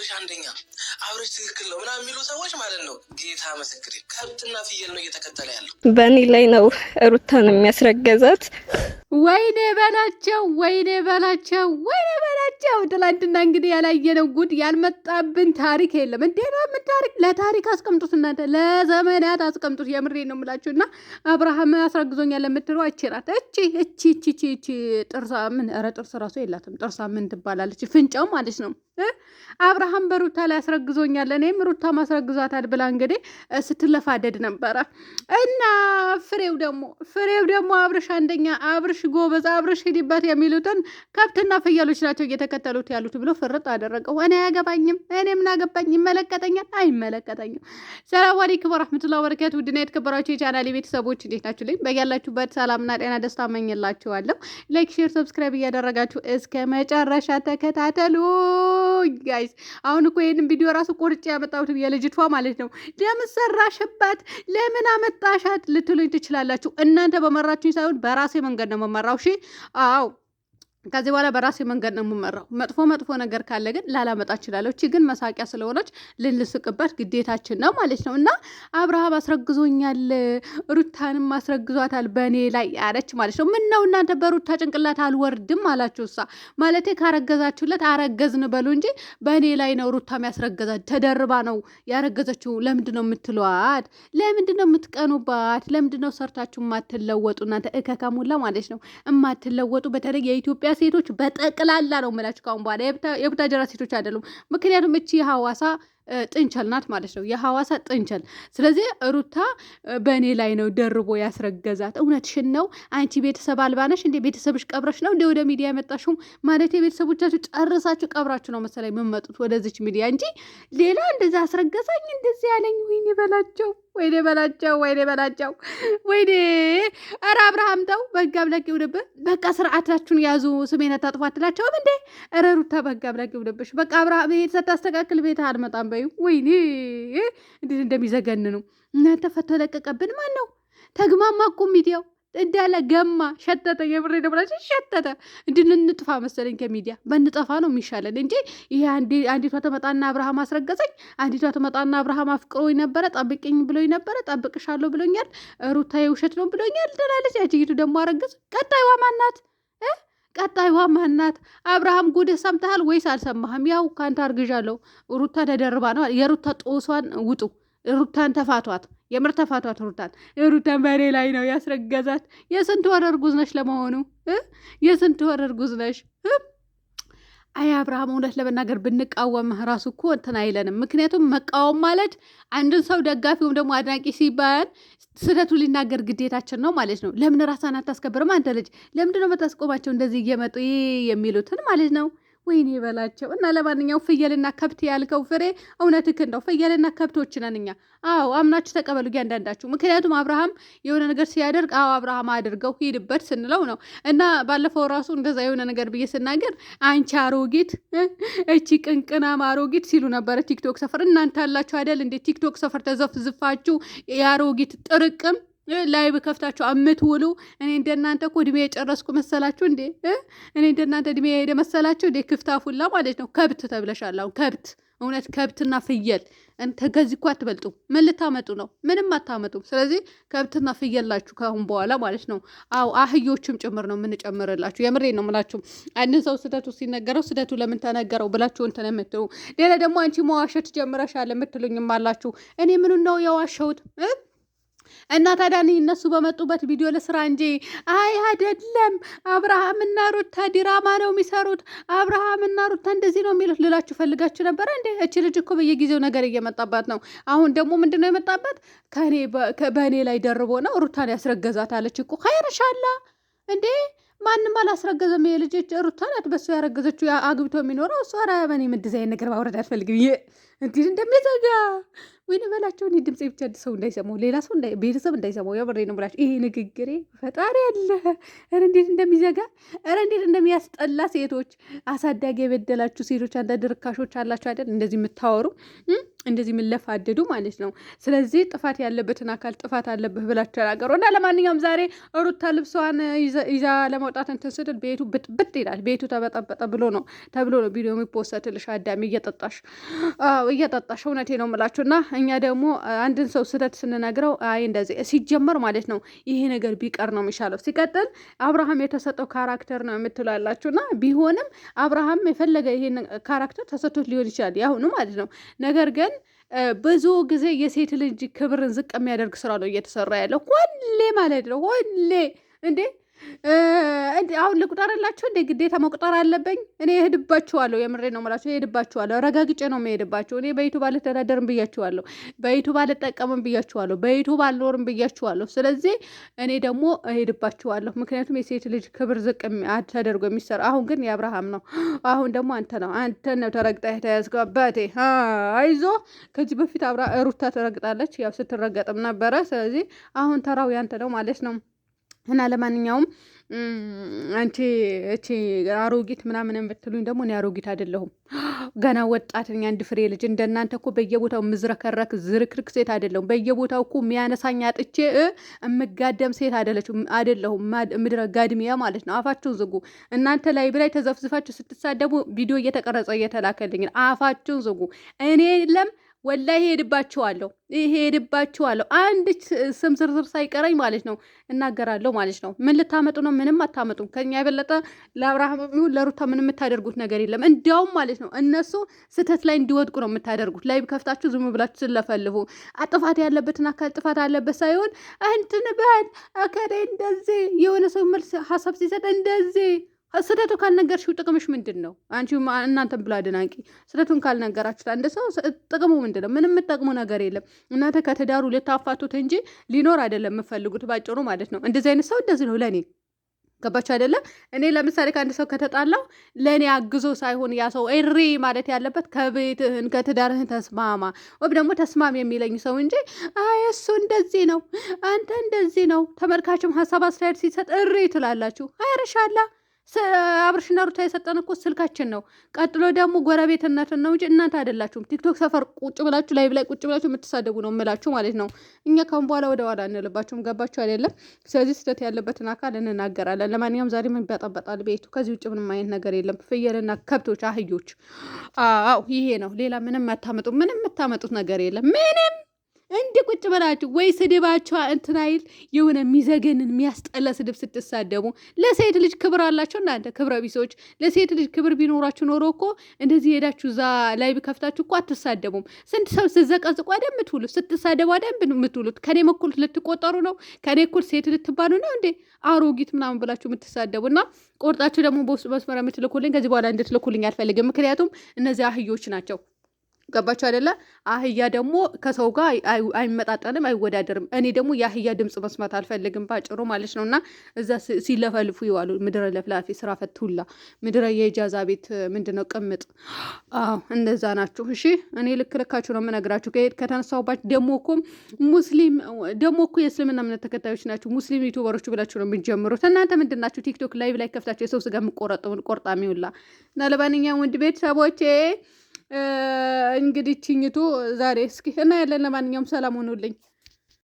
አብርሽ አንደኛ አብርሽ ትክክል ነው ምናምን የሚሉ ሰዎች ማለት ነው። ጌታ ምስክሬ ከብትና ፍየል ነው እየተከተለ ያለው። በእኔ ላይ ነው ሩታን የሚያስረገዛት። ወይኔ በላቸው፣ ወይኔ በላቸው፣ ወይኔ በላቸው። ትላንትና እንግዲህ ያላየነው ጉድ ያልመጣብን ታሪክ የለም። እንዴ ነው ምን ታሪክ? ለታሪክ አስቀምጡት እናንተ፣ ለዘመናት አስቀምጡት። የምሬ ነው የምላችሁ። እና አብርሃም አስረግዞኛል የምትለው እቺ ናት። እቺ ጥርሳ ምን? ኧረ ጥርስ ራሱ የላትም። ጥርሳ ምን ትባላለች? ፍንጫው ማለት ነው። አብርሃም በሩታ ላይ አስረግዞኛል፣ እኔም ሩታ ማስረግዟታል ብላ እንግዲህ ስትለፋደድ ነበረ። እና ፍሬው ደግሞ አብርሽ አንደኛ፣ አብርሽ ጎበዝ፣ አብርሽ ሂድበት የሚሉትን ከብትና ፍየሎች ናቸው እየተከተሉት ያሉት ብሎ ፍርጥ አደረገው። እኔ አያገባኝም፣ እኔ ምን አገባኝ? ይመለከተኛል? አይመለከተኝም። ሰላም አለይኩም ወራህመቱላሂ ወበረካቱ። ውድና የተከበራችሁ የቻናሌ ቤተሰቦች እንዴት ናችሁ? ልኝ በያላችሁበት ሰላምና ጤና ደስታ እመኝላችኋለሁ። ላይክ፣ ሼር፣ ሰብስክራይብ እያደረጋችሁ እስከ መጨረሻ ተከታተሉ ጋይስ። አሁን እኮ ይሄንን ቪዲዮ ራሱ ቆርጬ ያመጣሁት የልጅቷ ማለት ነው። ለምን ሰራሽባት? ለምን አመጣሻት ልትሉኝ ትችላላችሁ። እናንተ በመራችሁኝ ሳይሆን በራሴ መንገድ ነው የምመራው። እሺ፣ አዎ ከዚህ በኋላ በራሴ መንገድ ነው የምመራው። መጥፎ ነገር ካለ ግን ላላመጣ እችላለሁ። እቺ ግን መሳቂያ ስለሆነች ልንስቅበት ግዴታችን ነው ማለት ነው። እና አብርሃም አስረግዞኛል፣ ሩታንም አስረግዟታል በእኔ ላይ ያለች ማለት ነው። ምን ነው እናንተ በሩታ ጭንቅላት አልወርድም አላችሁ? እሳ ማለቴ ካረገዛችሁለት አረገዝን በሉ እንጂ በእኔ ላይ ነው ሩታም ያስረገዛች። ተደርባ ነው ያረገዘችው። ለምንድን ነው የምትሏት? ለምንድን ነው የምትቀኑባት? ለምንድን ነው ሰርታችሁ የማትለወጡ እናንተ እከካሙላ ማለት ነው የማትለወጡ? በተለይ የኢትዮጵያ ሴቶች በጠቅላላ ነው የምላችሁ። ካሁን በኋላ የቡታጀራ ሴቶች አይደሉም። ምክንያቱም እቺ የሐዋሳ ጥንቸል ናት ማለት ነው፣ የሐዋሳ ጥንቸል። ስለዚህ ሩታ በእኔ ላይ ነው ደርቦ ያስረገዛት። እውነትሽን ነው። አንቺ ቤተሰብ አልባነሽ እንዴ? ቤተሰብሽ ቀብረሽ ነው እንዴ ወደ ሚዲያ የመጣሽው? ማለት የቤተሰቦቻችሁ ጨርሳችሁ ቀብራችሁ ነው መሰለኝ የምመጡት ወደዚች ሚዲያ እንጂ ሌላ እንደዛ አስረገዛኝ እንደዚህ ያለኝ ወይኔ በላቸው፣ ወይኔ በላቸው፣ ወይኔ በላቸው፣ ወይኔ። ኧረ አብርሃም ተው፣ በጋ ብለቅ ይውድብህ። በቃ ስርዓታችሁን ያዙ። ስሜን አታጥፉ አትላቸውም እንዴ? ኧረ ሩታ በጋ ብለቅ ይውድብሽ። በቃ አብርሃም ቤት ስታስተካክል ቤት አልመጣም በይው። ወይኔ እንዴት እንደሚዘገን ነው እናንተ። ፈቶ ለቀቀብን። ማን ነው? ተግማማ እኮ ሚዲያው እንዳለ ገማ፣ ሸተተ። የብሬ ደብራችን ሸተተ። እንድንጥፋ መሰለኝ ከሚዲያ በንጠፋ ነው የሚሻለን እንጂ ይሄ አንዲቷ ተመጣና አብርሃም አስረገዘኝ፣ አንዲቷ ተመጣና አብርሃም አፍቅሮኝ ነበረ፣ ጠብቅኝ ብሎኝ ነበረ፣ ጠብቅሻለሁ ብሎኛል፣ ሩታ የውሸት ነው ብሎኛል ትላለች። ያቺቱ ደግሞ አረገዝ። ቀጣይዋ ማናት? ቀጣይዋ ማናት? አብርሃም ጉድህ ሰምተሃል ወይስ አልሰማህም? ያው ካንተ አርግዣለሁ። ሩታ ተደርባ ነው። የሩታ ጦሷን ውጡ። ሩታን ተፋቷት። የምር ተፋቷት። ሩታን በሬ ላይ ነው ያስረገዛት። የስንት ወር እርጉዝ ነሽ ለመሆኑ? የስንት ወር እርጉዝ ነሽ? አይ አብርሃም፣ እውነት ለመናገር ብንቃወምህ ራሱ እኮ እንትን አይለንም። ምክንያቱም መቃወም ማለት አንድን ሰው ደጋፊ ወይም ደግሞ አድናቂ ሲባል ስህተቱ ሊናገር ግዴታችን ነው ማለት ነው። ለምን ራሳን አታስከብርም? አንተ ልጅ ለምንድነው የምታስቆማቸው እንደዚህ እየመጡ የሚሉትን ማለት ነው? ወይኔ በላቸው። እና ለማንኛውም ፍየልና ከብት ያልከው ፍሬ እውነትህን ነው። ፍየልና ከብቶች ነን እኛ። አዎ አምናችሁ ተቀበሉ እያንዳንዳችሁ። ምክንያቱም አብርሃም የሆነ ነገር ሲያደርግ አዎ አብርሃም አድርገው ሂድበት ስንለው ነው። እና ባለፈው ራሱ እንደዛ የሆነ ነገር ብዬ ስናገር አንቺ አሮጊት፣ እቺ ቅንቅናም አሮጊት ሲሉ ነበረ ቲክቶክ ሰፈር። እናንተ አላችሁ አይደል እንዴ ቲክቶክ ሰፈር ተዘፍዝፋችሁ የአሮጊት ጥርቅም ላይብ ከፍታችሁ አምትውሉ። እኔ እንደናንተ እኮ እድሜ የጨረስኩ መሰላችሁ እንዴ? እኔ እንደናንተ እድሜ የሄደ መሰላችሁ እንዴ? ክፍታፉላ ማለት ነው። ከብት ተብለሻል አሁን። ከብት እውነት ከብትና ፍየል ከዚህ እኮ አትበልጡ። ምን ልታመጡ ነው? ምንም አታመጡም። ስለዚህ ከብትና ፍየል ላችሁ ከአሁን በኋላ ማለት ነው። አዎ አህዮችም ጭምር ነው የምንጨምርላችሁ። የምሬ ነው የምላችሁ። አንድ ሰው ስህተቱ ሲነገረው ስህተቱ ለምን ተነገረው ብላችሁ እንትን የምትሉ ሌላ ደግሞ አንቺ መዋሸት ጀምረሻል የምትሉኝም አላችሁ። እኔ ምኑን ነው የዋሸሁት? እና ታዲያ እነሱ በመጡበት ቪዲዮ ለስራ እንጂ አይ አይደለም። አብርሃምና ሩታ ድራማ ነው የሚሰሩት፣ አብርሃምና ሩታ እንደዚህ ነው የሚሉት ልላችሁ ፈልጋችሁ ነበረ እንዴ? እቺ ልጅ እኮ በየጊዜው ነገር እየመጣባት ነው። አሁን ደግሞ ምንድነው የመጣባት? በእኔ ላይ ደርቦ ነው ሩታን ያስረገዛት አለች እኮ። ኸይርሻላ እንዴ? ማንም አላስረገዘም። የልጅ ሩታ ናት በሱ ያረገዘችው። አግብቶ የሚኖረው እሱ። ኧረ በእኔ ምድዛይ ነገር ማውረድ አልፈልግም። እንዲህ እንደሚዘጋ ወይኔ በላቸው። እኔ ድምፄ ብቻ ሰው እንዳይሰማው፣ ሌላ ሰው ቤተሰብ እንዳይሰማው የምሬ ነው ብላችሁ። ይሄ ንግግሬ ፈጣሪ ያለ ኧረ እንዴት እንደሚዘጋ፣ ኧረ እንዴት እንደሚያስጠላ። ሴቶች አሳዳጊ የበደላችሁ ሴቶች አንዳንድ ርካሾች አላችሁ አይደል እንደዚህ የምታወሩ። እንደዚህ የምንለፋደዱ ማለት ነው። ስለዚህ ጥፋት ያለበትን አካል ጥፋት አለብህ ብላችሁ ተናገሩ። እና ለማንኛውም ዛሬ ሩታ ልብሷን ይዛ ለመውጣት እንትን ስትል ቤቱ ብጥብጥ ይላል። ቤቱ ተበጠበጠ ብሎ ነው ተብሎ ነው ቪዲዮ የሚፖሰትልሽ። አዳሚ እየጠጣሽ እውነቴ ነው የምላችሁ። እና እኛ ደግሞ አንድን ሰው ስህተት ስንነግረው አይ እንደዚህ ሲጀመር ማለት ነው ይሄ ነገር ቢቀር ነው የሚሻለው። ሲቀጥል አብርሃም የተሰጠው ካራክተር ነው የምትላላችሁ። እና ቢሆንም አብርሃም የፈለገ ይሄን ካራክተር ተሰጥቶት ሊሆን ይችላል ያሁኑ ማለት ነው። ነገር ግን ብዙ ጊዜ የሴት ልጅ ክብርን ዝቅ የሚያደርግ ስራ ነው እየተሰራ ያለው ሁሌ ማለት ነው። ሁሌ እንዴ አሁን ልቁጠርላችሁ እንዴ? ግዴታ መቁጠር አለብኝ? እኔ እሄድባችኋለሁ። የምሬ ነው የምላችሁ፣ እሄድባችኋለሁ። ረጋግጬ ነው የምሄድባችሁ። እኔ በዩቱብ አልተዳደርም ብያችኋለሁ። በዩቱብ አልጠቀምም ብያችኋለሁ። በዩቱብ አልኖርም ብያችኋለሁ። ስለዚህ እኔ ደግሞ እሄድባችኋለሁ። ምክንያቱም የሴት ልጅ ክብር ዝቅ ተደርጎ የሚሰራ አሁን ግን የአብርሃም ነው። አሁን ደግሞ አንተ ነው ተረግጠህ የተያዝከው። አይዞ ከዚህ በፊት ሩታ ተረግጣለች፣ ያው ስትረገጥም ነበረ። ስለዚህ አሁን ተራው ያንተ ነው ማለት ነው። እና ለማንኛውም አንቺ እቺ አሮጊት ምናምን የምትሉኝ ደግሞ እኔ አሮጊት አይደለሁም፣ ገና ወጣት ነኝ። አንድ ፍሬ ልጅ እንደናንተ እኮ በየቦታው ምዝረከረክ ዝርክርክ ሴት አይደለሁም። በየቦታው እኮ የሚያነሳኝ አጥቼ እምጋደም ሴት አይደለሁም። ምድረ ጋድሚያ ማለት ነው። አፋችሁን ዝጉ እናንተ ላይ ብላይ ተዘፍዝፋችሁ ስትሳደቡ ቪዲዮ እየተቀረጸ እየተላከልኝ አፋችሁን ዝጉ። እኔ የለም ወላሂ ሄድባችኋለሁ። አንድ ስም ዝርዝር ሳይቀረኝ ማለት ነው እናገራለሁ ማለት ነው። ምን ልታመጡ ነው? ምንም አታመጡም። ከኛ የበለጠ ለአብርሃም ይሁን ለሩታ ምን የምታደርጉት ነገር የለም። እንዲያውም ማለት ነው እነሱ ስህተት ላይ እንዲወድቁ ነው የምታደርጉት። ላይ ከፍታችሁ ዝም ብላችሁ ስለፈልፉ ጥፋት ያለበትን አካል ጥፋት አለበት ሳይሆን እንትን በል አከሬ እንደዚህ የሆነ ሰው መልስ ሀሳብ ሲሰጥ እንደዚህ ስህተቱ ካልነገርሽው ጥቅምሽ ምንድን ነው? አንቺ እናንተን ብላ አድናቂ ስህተቱን ካልነገራችሁት አንድ ሰው ጥቅሙ ምንድን ነው? ምንም የምጠቅሙ ነገር የለም። እናንተ ከትዳሩ ልታፋቱት እንጂ ሊኖር አይደለም የምፈልጉት ባጭሩ ማለት ነው። እንደዚህ አይነት ሰው እንደዚህ ነው ለእኔ ገባችሁ አይደለም? እኔ ለምሳሌ ከአንድ ሰው ከተጣላው ለእኔ አግዞ ሳይሆን ያ ሰው እሪ ማለት ያለበት ከቤትህን ከትዳርህን ተስማማ ወይም ደግሞ ተስማሚ የሚለኝ ሰው እንጂ አይ እሱ እንደዚህ ነው አንተ እንደዚህ ነው። ተመልካችም ሀሳብ አስተያየት ሲሰጥ እሪ ትላላችሁ። አይረሻላ አብርሽና ሩታ የሰጠን እኮ ስልካችን ነው። ቀጥሎ ደግሞ ጎረቤትነትን ነው እንጂ እናንተ አይደላችሁም። ቲክቶክ ሰፈር ቁጭ ብላችሁ ላይ ቁጭ ብላችሁ የምትሳደቡ ነው የምላችሁ ማለት ነው። እኛ ካሁን በኋላ ወደ ኋላ እንልባችሁም። ገባችሁ አይደለም? ስለዚህ ስህተት ያለበትን አካል እንናገራለን። ለማንኛውም ዛሬ ምን ይበጣበጣል ቤቱ? ከዚህ ውጭ ምንም አይነት ነገር የለም። ፍየልና ከብቶች፣ አህዮች። አዎ ይሄ ነው። ሌላ ምንም የምታመጡት ነገር የለም። ምንም እንዲህ ቁጭ ብላችሁ ወይ ስድባችሁ እንትን አይል የሆነ የሚዘገንን የሚያስጠላ ስድብ ስትሳደቡ። ለሴት ልጅ ክብር አላቸው እናንተ ክብረ ቢሶች። ለሴት ልጅ ክብር ቢኖራችሁ ኖሮ እኮ እንደዚህ ሄዳችሁ እዛ ላይ ቢከፍታችሁ እኮ አትሳደቡም። ስንት ሰው ስዘቀዝቁ አይደል የምትውሉት? ስትሳደቡ አይደል የምትውሉት? ከኔ እኩል ልትቆጠሩ ነው? ከኔ እኩል ሴት ልትባሉ ነው እንዴ? አሮጊት ምናምን ብላችሁ የምትሳደቡ እና ቆርጣችሁ ደግሞ በውስጥ መስመር የምትልኩልኝ ከዚህ በኋላ እንድትልኩልኝ አልፈልግም። ምክንያቱም እነዚህ አህዮች ናቸው። ገባችሁ አይደለ? አህያ ደግሞ ከሰው ጋር አይመጣጠንም፣ አይወዳደርም። እኔ ደግሞ የአህያ ድምፅ መስማት አልፈልግም ባጭሩ ማለት ነው። እና እዛ ሲለፈልፉ ይዋሉ። ምድረ ለፍላፊ ስራ ፈትሁላ ምድረ የኢጃዛ ቤት ምንድነው ቅምጥ። አዎ እንደዛ ናችሁ። እሺ እኔ ልካችሁ ነው የምነግራችሁ። ከተነሳሁባችሁ ደግሞ እኮ የእስልምና እምነት ተከታዮች ናችሁ፣ ሙስሊም ዩቱበሮች ብላችሁ ነው የምትጀምሩት። እናንተ ምንድን ናችሁ? ቲክቶክ ላይቭ ላይ ከፍታችሁ የሰው ስጋ ቆርጣሚ ሁላ እና ለማንኛውም ውድ ቤተሰቦቼ እንግዲህ ችኝቱ ዛሬ እስኪ እና ያለን ለማንኛውም ሰላም ሆኑልኝ።